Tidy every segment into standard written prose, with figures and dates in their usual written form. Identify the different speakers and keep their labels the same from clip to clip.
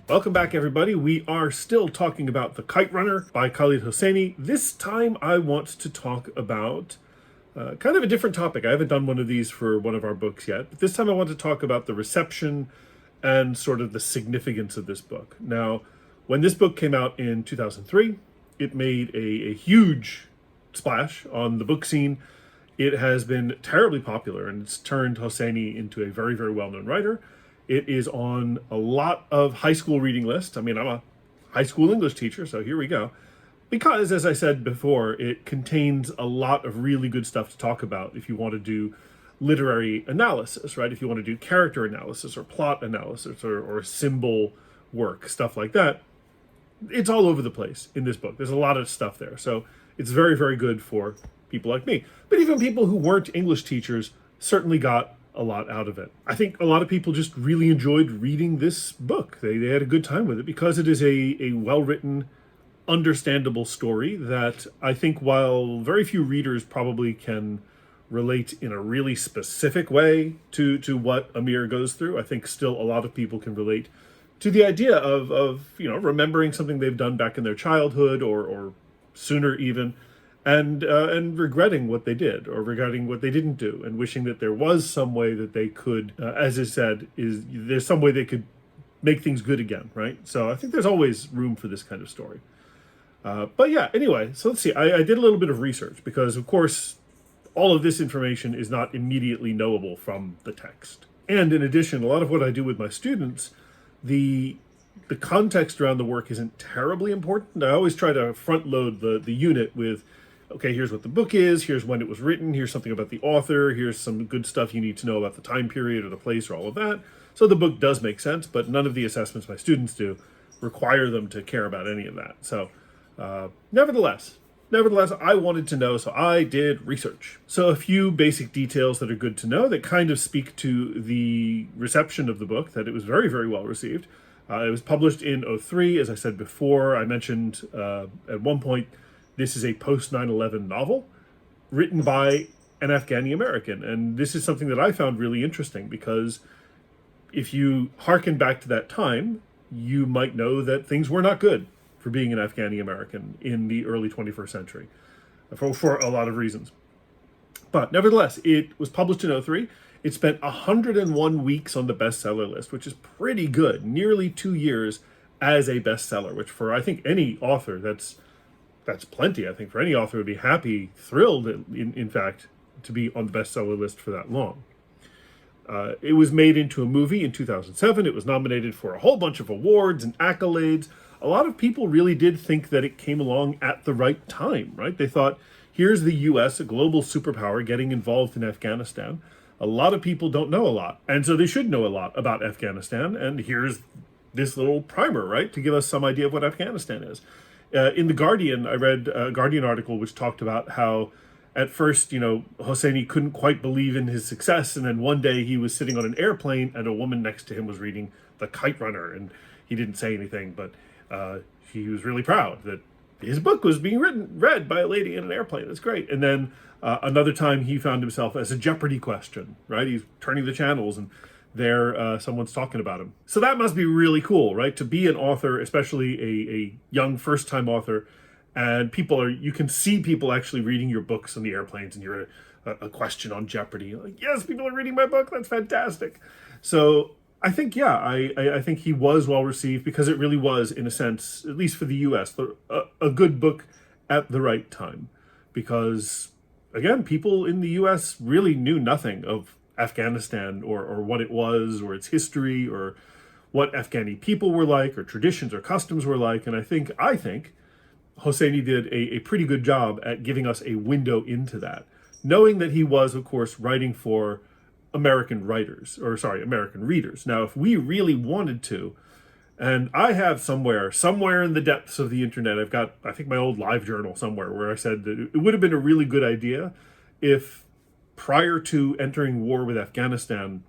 Speaker 1: Welcome back, everybody. We are still talking about The Kite Runner by Khaled Hosseini. This time I want to talk about kind of a different topic. I haven't done one of these for one of our books yet, but this time I want to talk about the reception and sort of the significance of this book. Now, when this book came out in 2003, it made a huge splash on the book scene. It has been terribly popular, and it's turned Hosseini into a very, very well-known writer. It is on a lot of high school reading lists. I mean, I'm a high school English teacher, so here we go. Because, as I said before, it contains a lot of really good stuff to talk about if you want to do literary analysis, right? If you want to do character analysis or plot analysis or symbol work, stuff like that. It's all over the place in this book. There's a lot of stuff there. So it's very, very good for people like me. But even people who weren't English teachers certainly got a lot out of it. I think a lot of people just really enjoyed reading this book. They had a good time with it because it is a well-written, understandable story that I think, while very few readers probably can relate in a really specific way to what Amir goes through, I think still a lot of people can relate to the idea of remembering something they've done back in their childhood or sooner even, and regretting what they did or regretting what they didn't do, and wishing that there was some way that they could, as I said, there's some way they could make things good again, right? So I think there's always room for this kind of story. But yeah, anyway, so let's see. I did a little bit of research because, of course, all of this information is not immediately knowable from the text. And in addition, a lot of what I do with my students, the context around the work isn't terribly important. I always try to front load the unit with, okay, here's what the book is, here's when it was written, here's something about the author, here's some good stuff you need to know about the time period or the place or all of that. So the book does make sense, but none of the assessments my students do require them to care about any of that. So nevertheless, I wanted to know, so I did research. So a few basic details that are good to know that kind of speak to the reception of the book, that it was very, very well received. It was published in '03, as I said before. I mentioned at one point, this is a post 9/11 novel written by an Afghani American. And this is something that I found really interesting because if you hearken back to that time, you might know that things were not good for being an Afghani American in the early 21st century for a lot of reasons. But nevertheless, it was published in '03. It spent 101 weeks on the bestseller list, which is pretty good. Nearly 2 years as a bestseller, which for, I think, any author, that's plenty. I think for any author would be happy, thrilled, in fact, to be on the bestseller list for that long. It was made into a movie in 2007. It was nominated for a whole bunch of awards and accolades. A lot of people really did think that it came along at the right time, right? They thought, here's the US, a global superpower, getting involved in Afghanistan. A lot of people don't know a lot, and so they should know a lot about Afghanistan, and here's this little primer, right, to give us some idea of what Afghanistan is. In The Guardian, I read a Guardian article which talked about how at first, Hosseini couldn't quite believe in his success, and then one day he was sitting on an airplane and a woman next to him was reading The Kite Runner, and he didn't say anything, but he was really proud that his book was being read by a lady in an airplane. That's great. And then another time he found himself as a Jeopardy question, right? He's turning the channels and there someone's talking about him. So that must be really cool, right? To be an author, especially a young first-time author, and you can see people actually reading your books on the airplanes, and you're a question on Jeopardy. You're like, yes, people are reading my book. That's fantastic. So I think, yeah, I think he was well received because it really was, in a sense, at least for the US, a good book at the right time. Because, again, people in the US really knew nothing of Afghanistan or what it was or its history or what Afghani people were like or traditions or customs were like. And I think Hosseini did a pretty good job at giving us a window into that, knowing that he was, of course, writing for American readers. Now, if we really wanted to, and I have somewhere in the depths of the internet, I've got, I think, my old live journal somewhere where I said that it would have been a really good idea if prior to entering war with Afghanistan,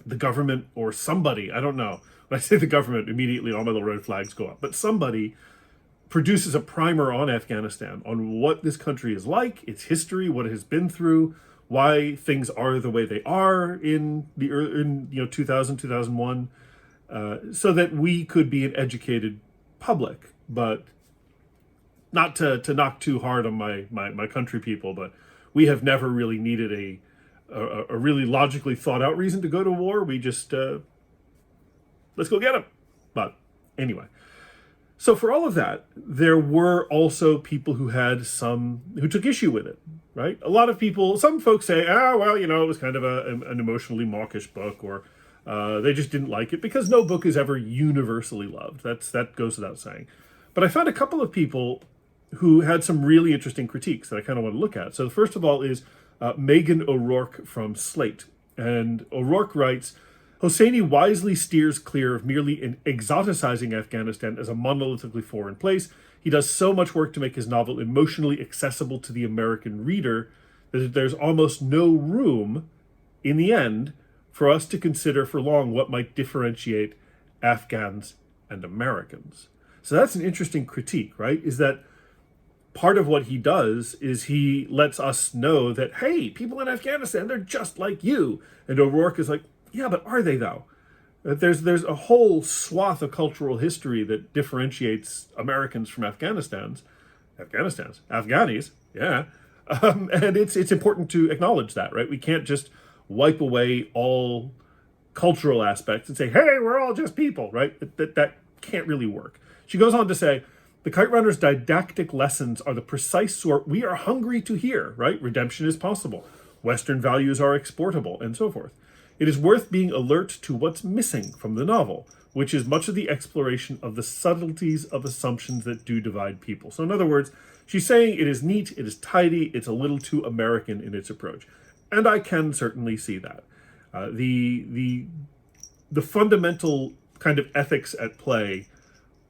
Speaker 1: the government or somebody, I don't know, when I say the government, immediately all my little red flags go up, but somebody produces a primer on Afghanistan, on what this country is like, its history, what it has been through, why things are the way they are in 2000, 2001, so that we could be an educated public. But not to knock too hard on my country people, but we have never really needed a really logically thought out reason to go to war. We just, let's go get them. But anyway. So for all of that, there were also people who took issue with it, right? A lot of people, some folks say, well, it was kind of an emotionally mawkish book, or they just didn't like it, because no book is ever universally loved. That goes without saying. But I found a couple of people who had some really interesting critiques that I kind of want to look at. So the first of all is Megan O'Rourke from Slate. And O'Rourke writes, Hosseini wisely steers clear of merely exoticizing Afghanistan as a monolithically foreign place. He does so much work to make his novel emotionally accessible to the American reader that there's almost no room, in the end, for us to consider for long what might differentiate Afghans and Americans. So that's an interesting critique, right? Is that part of what he does is he lets us know that, hey, people in Afghanistan, they're just like you. And O'Rourke is like, yeah, but are they though? There's a whole swath of cultural history that differentiates Americans from Afghanis, yeah. And it's important to acknowledge that, right? We can't just wipe away all cultural aspects and say, hey, we're all just people, right? That can't really work. She goes on to say, the Kite Runner's didactic lessons are the precise sort we are hungry to hear, right? Redemption is possible. Western values are exportable, and so forth. It is worth being alert to what's missing from the novel, which is much of the exploration of the subtleties of assumptions that do divide people. So in other words, she's saying it is neat, it is tidy, it's a little too American in its approach. And I can certainly see that. The fundamental kind of ethics at play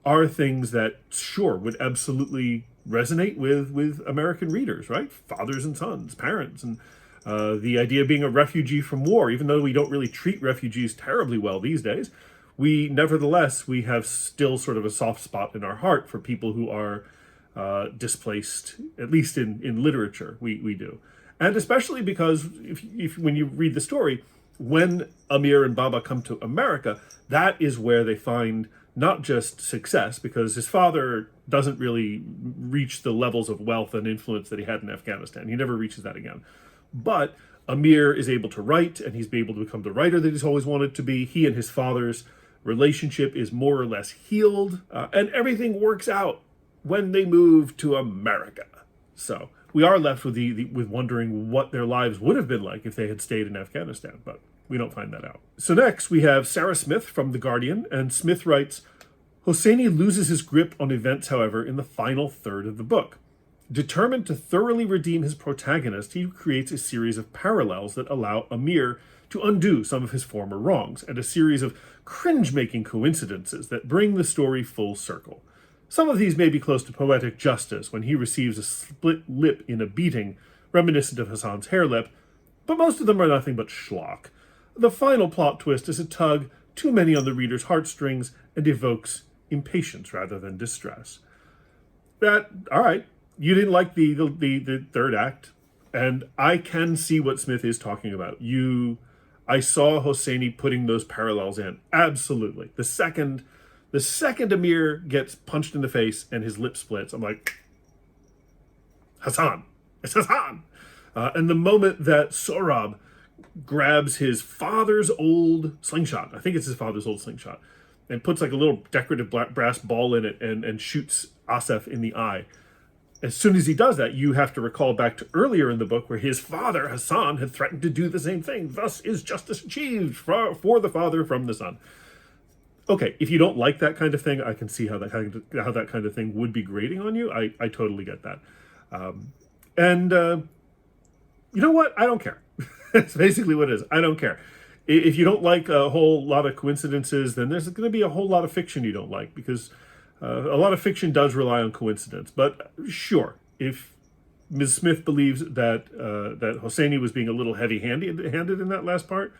Speaker 1: are things that, sure, would absolutely resonate with American readers, right? Fathers and sons, parents, and the idea of being a refugee from war. Even though we don't really treat refugees terribly well these days, we have still sort of a soft spot in our heart for people who are displaced, at least in literature, we do. And especially because if when you read the story, when Amir and Baba come to America, that is where they find not just success, because his father doesn't really reach the levels of wealth and influence that he had in Afghanistan. He never reaches that again. But Amir is able to write, and he's able to become the writer that he's always wanted to be. He and his father's relationship is more or less healed, and everything works out when they move to America. So we are left with with wondering what their lives would have been like if they had stayed in Afghanistan, but we don't find that out. So next we have Sarah Smith from The Guardian, and Smith writes, Hosseini loses his grip on events, however, in the final third of the book. Determined to thoroughly redeem his protagonist, he creates a series of parallels that allow Amir to undo some of his former wrongs, and a series of cringe-making coincidences that bring the story full circle. Some of these may be close to poetic justice, when he receives a split lip in a beating, reminiscent of Hassan's hair lip, but most of them are nothing but schlock. The final plot twist is a tug too many on the reader's heartstrings and evokes impatience rather than distress. All right, you didn't like the third act, and I can see what Smith is talking about. I saw Hosseini putting those parallels in. Absolutely. The second Amir gets punched in the face and his lip splits, I'm like, Hassan. It's Hassan. And the moment that Sohrab grabs his father's old slingshot, I think it's his father's old slingshot, and puts like a little decorative brass ball in it and shoots Asif in the eye. As soon as he does that, you have to recall back to earlier in the book where his father, Hassan, had threatened to do the same thing. Thus is justice achieved for the father from the son. Okay, if you don't like that kind of thing, I can see how that kind of thing would be grating on you. I totally get that. You know what? I don't care. That's basically what it is. I don't care. If you don't like a whole lot of coincidences, then there's going to be a whole lot of fiction you don't like, because a lot of fiction does rely on coincidence. But sure, if Ms. Smith believes that Hosseini was being a little heavy-handed in that last part,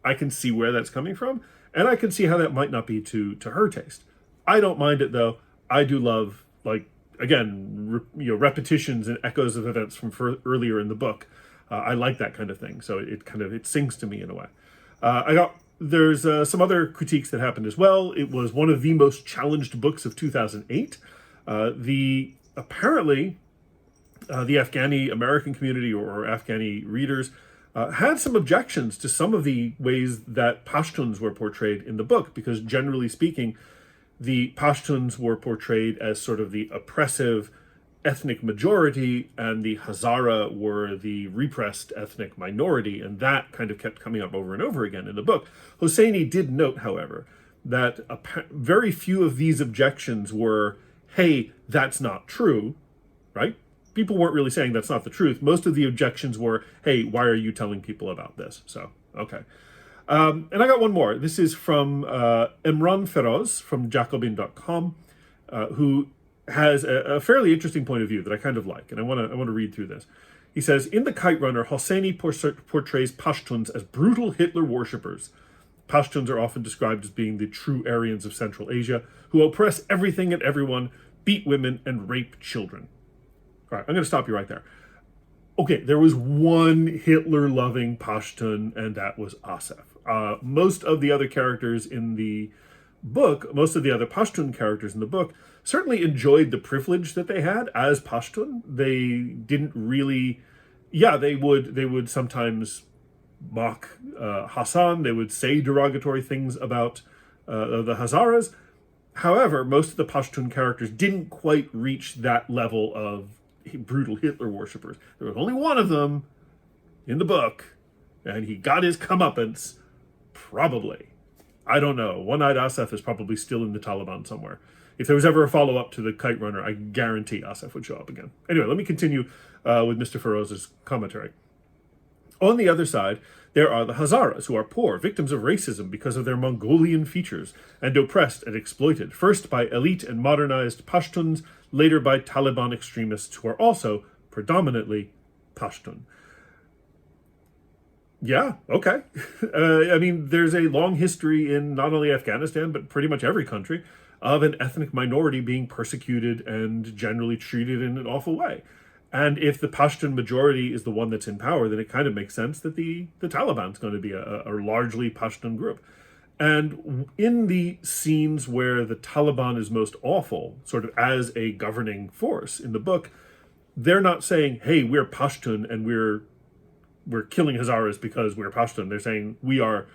Speaker 1: I can see where that's coming from, and I can see how that might not be to her taste. I don't mind it, though. I do love, repetitions and echoes of events from earlier in the book. I like that kind of thing, so it sings to me in a way. I got there's some other critiques that happened as well. It was one of the most challenged books of 2008. Apparently, the Afghani American community or Afghani readers had some objections to some of the ways that Pashtuns were portrayed in the book, because generally speaking, the Pashtuns were portrayed as sort of the oppressive ethnic majority, and the Hazara were the repressed ethnic minority, and that kind of kept coming up over and over again in the book. Hosseini did note, however, that very few of these objections were, hey, that's not true, right? People weren't really saying that's not the truth. Most of the objections were, hey, why are you telling people about this? So, okay. And I got one more. This is from Imran Feroz from Jacobin.com, who has a fairly interesting point of view that I kind of like, and I want to read through this. He says, in The Kite Runner, Hosseini portrays Pashtuns as brutal Hitler worshippers. Pashtuns are often described as being the true Aryans of Central Asia, who oppress everything and everyone, beat women, and rape children. All right, I'm going to stop you right there. Okay, there was one Hitler-loving Pashtun, and that was Asef. Most of the other characters in the book, most of the other Pashtun characters in the book, certainly enjoyed the privilege that they had as Pashtun. They didn't really, they would sometimes mock Hassan. They would say derogatory things about the Hazaras. However, most of the Pashtun characters didn't quite reach that level of brutal Hitler worshippers. There was only one of them in the book, and he got his comeuppance, probably. I don't know. One-Eyed Asef is probably still in the Taliban somewhere. If there was ever a follow-up to The Kite Runner, I guarantee Asef would show up again. Anyway, let me continue with Mr. Feroz's commentary. On the other side, there are the Hazaras, who are poor, victims of racism because of their Mongolian features, and oppressed and exploited, first by elite and modernized Pashtuns, later by Taliban extremists who are also predominantly Pashtun. Yeah, okay. I mean, there's a long history in not only Afghanistan, but pretty much every country, of an ethnic minority being persecuted and generally treated in an awful way. And if the Pashtun majority is the one that's in power, then it kind of makes sense that the Taliban's going to be a largely Pashtun group. And in the scenes where the Taliban is most awful, sort of as a governing force in the book, they're not saying, hey, we're Pashtun and we're killing Hazaras because we're Pashtun. They're saying we are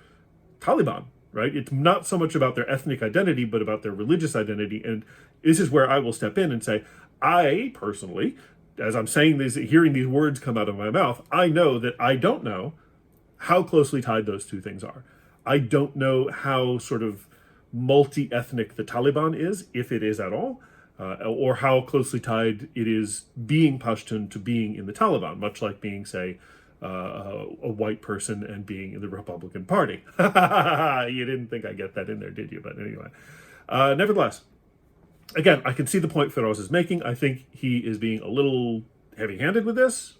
Speaker 1: Taliban, right? It's not so much about their ethnic identity, but about their religious identity. And this is where I will step in and say, I personally, as I'm saying this, hearing these words come out of my mouth, I know that I don't know how closely tied those two things are. I don't know how sort of multi-ethnic the Taliban is, if it is at all, or how closely tied it is being Pashtun to being in the Taliban, much like being, say, a white person and being in the Republican Party. You didn't think I'd get that in there, did you? But anyway. Nevertheless, again, I can see the point Feroz is making. I think he is being a little heavy-handed with this.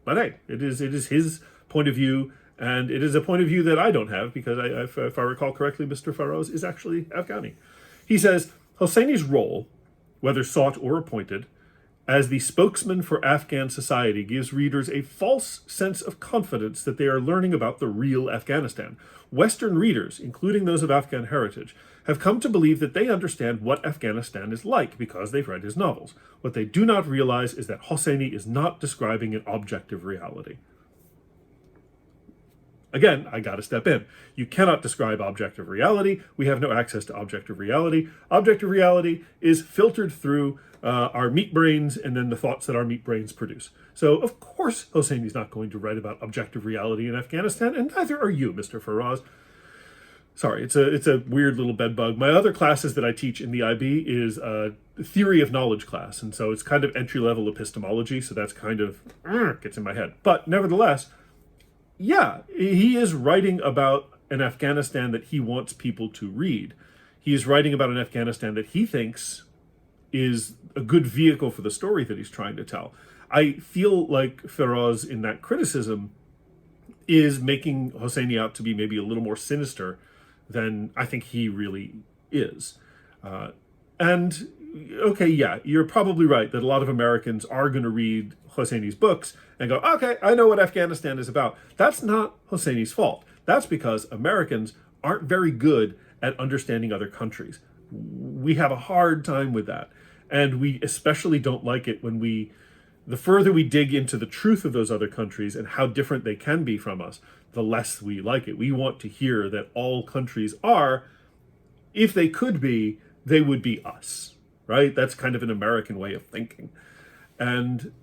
Speaker 1: But hey, it is his point of view, and it is a point of view that I don't have, because if I recall correctly, Mr. Feroz is actually Afghani. He says, Hosseini's role, whether sought or appointed, as the spokesman for Afghan society gives readers a false sense of confidence that they are learning about the real Afghanistan. Western readers, including those of Afghan heritage, have come to believe that they understand what Afghanistan is like because they've read his novels. What they do not realize is that Hosseini is not describing an objective reality. Again, I gotta step in. You cannot describe objective reality. We have no access to objective reality. Objective reality is filtered through our meat brains and then the thoughts that our meat brains produce. So, of course, Hosseini's not going to write about objective reality in Afghanistan, and neither are you, Mr. Feroz. Sorry, it's a weird little bedbug. My other classes that I teach in the IB is a theory of knowledge class, and so it's kind of entry-level epistemology, so that's kind of gets in my head. But nevertheless, yeah, he is writing about an Afghanistan that he wants people to read. He is writing about an Afghanistan that he thinks is a good vehicle for the story that he's trying to tell. I feel like Feroz, in that criticism, is making Hosseini out to be maybe a little more sinister than I think he really is. And, okay, yeah, you're probably right that a lot of Americans are going to read Hosseini's books and go, okay, I know what Afghanistan is about. That's not Hosseini's fault. That's because Americans aren't very good at understanding other countries. We have a hard time with that. And we especially don't like it when the further we dig into the truth of those other countries and how different they can be from us, the less we like it. We want to hear that all countries are, if they could be, they would be us, right? That's kind of an American way of thinking. And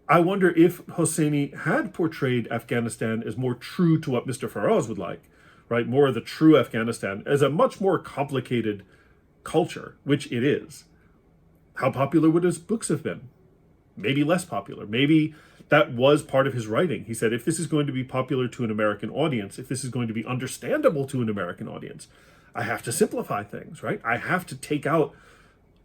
Speaker 1: I wonder if Hosseini had portrayed Afghanistan as more true to what Mr. Feroz would like, right? More of the true Afghanistan as a much more complicated culture, which it is. How popular would his books have been? Maybe less popular. Maybe that was part of his writing. He said, if this is going to be popular to an American audience, if this is going to be understandable to an American audience, I have to simplify things, right? I have to take out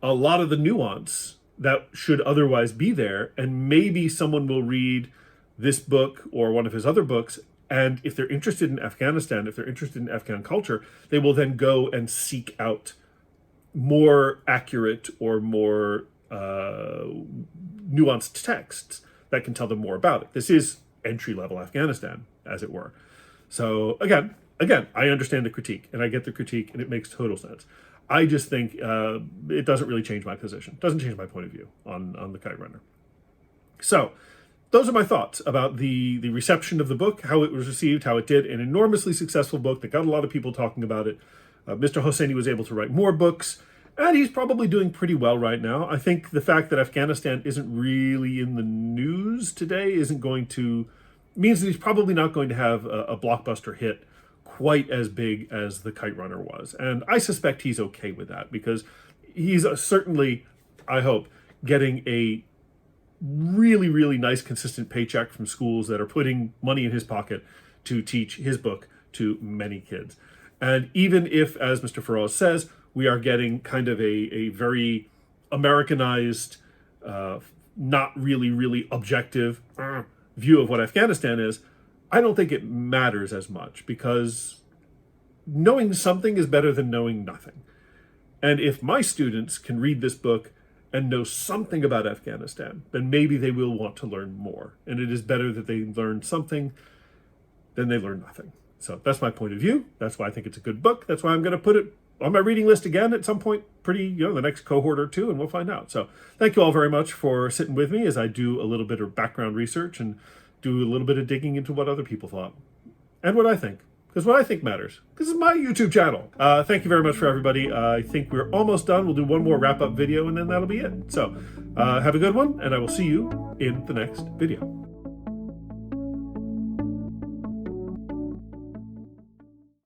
Speaker 1: a lot of the nuance that should otherwise be there, and maybe someone will read this book or one of his other books, and if they're interested in Afghanistan, if they're interested in Afghan culture, they will then go and seek out more accurate or more nuanced texts that can tell them more about it. This is entry-level Afghanistan, as it were. So again, I understand the critique, and I get the critique, and it makes total sense. I just think it doesn't really change my position. It doesn't change my point of view on the Kite Runner. So those are my thoughts about the reception of the book, how it was received, how it did. An enormously successful book that got a lot of people talking about it. Mr. Hosseini was able to write more books, and he's probably doing pretty well right now. I think the fact that Afghanistan isn't really in the news today means that he's probably not going to have a blockbuster hit quite as big as the Kite Runner was. And I suspect he's okay with that, because he's certainly, I hope, getting a really, really nice, consistent paycheck from schools that are putting money in his pocket to teach his book to many kids. And even if, as Mr. Feroz says, we are getting kind of a very Americanized, not really, really objective view of what Afghanistan is, I don't think it matters as much, because knowing something is better than knowing nothing. And if my students can read this book and know something about Afghanistan, then maybe they will want to learn more. And it is better that they learn something than they learn nothing. So that's my point of view. That's why I think it's a good book. That's why I'm going to put it on my reading list again at some point, the next cohort or two, and we'll find out. So thank you all very much for sitting with me as I do a little bit of background research and do a little bit of digging into what other people thought and what I think, because what I think matters. This is my YouTube channel. Thank you very much for everybody. I think we're almost done. We'll do one more wrap-up video, and then that'll be it. So have a good one, and I will see you in the next video.